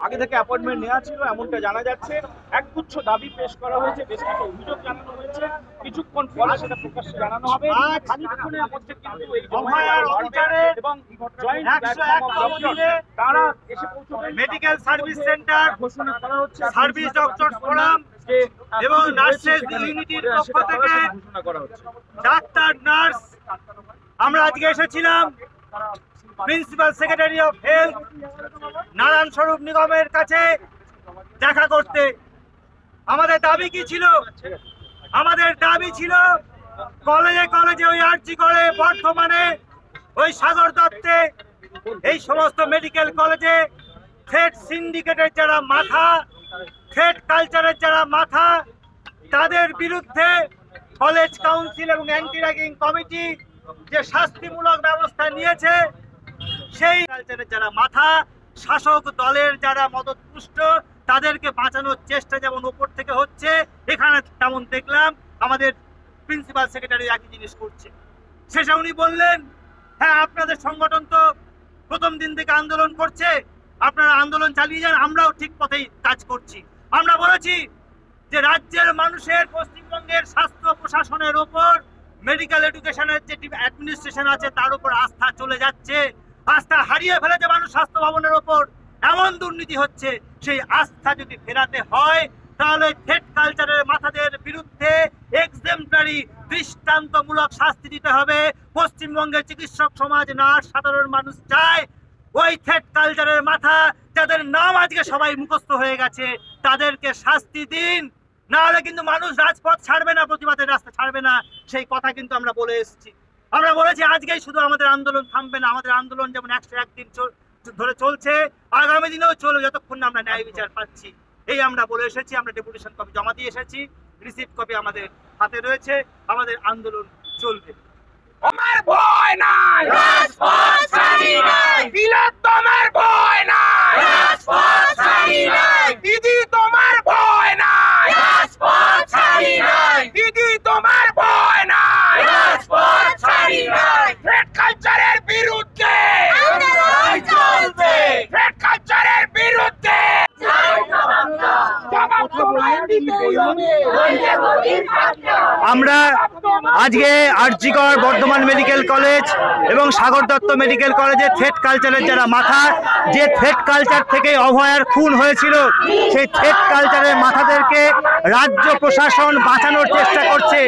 আগে থেকে অ্যাপয়েন্টমেন্ট নেওয়া ছিল এমনটা জানা যাচ্ছে। একগুচ্ছ দাবি পেশ করা হয়েছে, বেশ কিছু অভিযোগ জানানো হয়েছে, কিছুক্ষণ পরে সেটা প্রকাশ্যে জানানো হবে। খানিকক্ষণের মধ্যে কিন্তু এই এবং তারা এসে পৌঁছবে মেডিকেল সার্ভিস সেন্টার, ঘোষণা করা হচ্ছে সার্ভিস ডক্টর ফোরাম এবং নার্সেস ইউনিটির পক্ষ থেকে ঘোষণা করা হচ্ছে। ডাক্তার, নার্স, আমরা আজকে এসেছিলাম principal secretary of health Narayan স্বরূপ নিগমের কাছে দেখা করতে। আমাদের দাবি কি ছিল? আমাদের দাবি ছিল কলেজে কলেজে ওই আরজি করে, বর্ধমানে ওই সাগর দত্তে, এই সমস্ত মেডিকেল কলেজে থ্রেড সিন্ডিকেটের যারা মাথা, থ্রেড কালচারের যারা মাথা, তাদের বিরুদ্ধে কলেজ কাউন্সিল এবং অ্যান্টি র্যাগিং কমিটি যে শাস্তিমূলক ব্যবস্থা নিয়েছে, সেই কালচারের যারা মাথা, শাসক দলের যারা মদতপুষ্ট, তাদেরকে বাঁচানোর চেষ্টা যেমন উপর থেকে হচ্ছে, এখানে তেমন দেখলাম আমাদের প্রিন্সিপাল সেক্রেটারি একই জিনিস করছে। শেষে উনি বললেন, হ্যাঁ আপনাদের সংগঠন তো প্রথম দিন থেকে আন্দোলন করছে, আপনারা আন্দোলন চালিয়ে যান, আমরাও ঠিক পথেই কাজ করছি। আমরা বলেছি যে রাজ্যের মানুষের পশ্চিমবঙ্গের স্বাস্থ্য প্রশাসনের ওপর, মেডিকেল এডুকেশনের যে অ্যাডমিনিস্ট্রেশন আছে তার উপর আস্থা চলে যাচ্ছে, আস্থা হারিয়ে ফেলেছে মানুষ স্বাস্থ্য ভবনের ওপর, এমন দুর্নীতি হচ্ছে। সেই আস্থা যদি ফেরাতে হয় তাহলে থ্রেড কালচারের মাথাদের বিরুদ্ধে এক্সেম্পলারি দৃষ্টান্তমূলক শাস্তি দিতে হবে। পশ্চিমবঙ্গের চিকিৎসক সমাজ, নার্স, সাধারণ মানুষ চায় ওই থ্রেড কালচারের মাথা যাদের নাম আজকে সবাই মুখস্থ হয়ে গেছে তাদেরকে শাস্তি দিন, না হলে কিন্তু মানুষ রাজপথ ছাড়বে না, প্রতিবাদের রাস্তা ছাড়বে না। সেই কথা কিন্তু আমরা বলে এসেছি। আমরা বলেছি আজকেই শুধু আমাদের আন্দোলন থামবে না, আমাদের আন্দোলন যেমন 101 দিন ধরে চলছে, আগামী দিনেও চলবে যতক্ষণ না আমরা ন্যায় বিচার পাচ্ছি। এই আমরা বলে এসেছি। আমরা ডেপুটেশন কপি জমা দিয়ে এসেছি, রিসিপ্ট কপি আমাদের হাতে রয়েছে। আমাদের আন্দোলন চলবে। তোমার ভয় নাই, রাজপথ ছাড়ি নাই, তোমার ভয় নাই, রাজপথ ছাড়ি নাই, দিদি তোমার ভয় নাই, রাজপথ ছাড়ি নাই, দিদি তোমার ভয় নাই, রাজপথ ছাড়ি নাই। থ্রেড কালচারের বিরুদ্ধে আন্দোলন চলবে, থ্রেড কালচারের বিরুদ্ধে আমরা আজকে আরজিকর, বর্ধমান মেডিকেল কলেজ এবং সাগর দত্ত মেডিকেল কলেজে থ্রেড কালচারের যারা মাথা, যে থ্রেড কালচার থেকে অভয়ার খুন হয়েছিল, সেই থ্রেড কালচারের মাথাদেরকে রাজ্য প্রশাসন বাঁচানোর চেষ্টা করছে।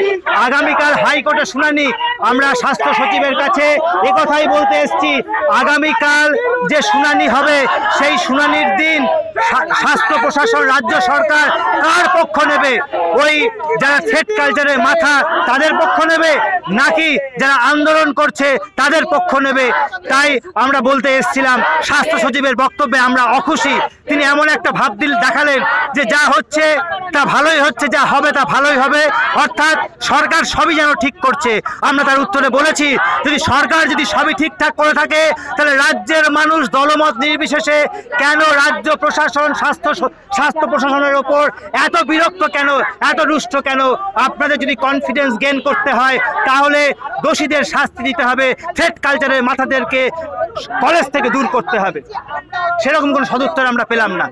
আগামীকাল হাইকোর্টে শুনানি। আমরা স্বাস্থ্য সচিবের কাছে একথাই বলতে এসেছি, আগামীকাল যে শুনানি হবে সেই শুনানির দিন স্বাস্থ্য প্রশাসন, রাজ্য সরকার কার পক্ষ নেবে? ওই যারা থ্রেড কালচারের মাথা তাদের পক্ষ নেবে, নাকি যারা আন্দোলন করছে তাদের পক্ষ নেবে? তাই আমরা বলতে এসেছিলাম, স্বাস্থ্য সচিবের বক্তব্যে আমরা অখুশি। তিনি এমন একটা ভাবদিল দেখালেন যে যা হচ্ছে তা ভালোই হচ্ছে, যা হবে তা ভালোই হবে, অর্থাৎ সরকার সবই যেন ঠিক করছে। আমরা তার উত্তরে বলেছি, যদি সরকার যদি সবই ঠিকঠাক করে থাকে তাহলে রাজ্যের মানুষ দলমত নির্বিশেষে কেন রাজ্য প্রশাসন, স্বাস্থ্য প্রশাসনের ওপর এত বিরক্ত কেন, এত রুষ্ট কেন? আপনাদের যদি কনফিডেন্স গেইন করতে হয় তাহলে দোষীদের শাস্তি দিতে হবে, থ্রেড কালচারের মাথাদেরকে কলেজ থেকে দূর করতে হবে। সেরকম কোনো সদুত্তর আমরা পেলাম না।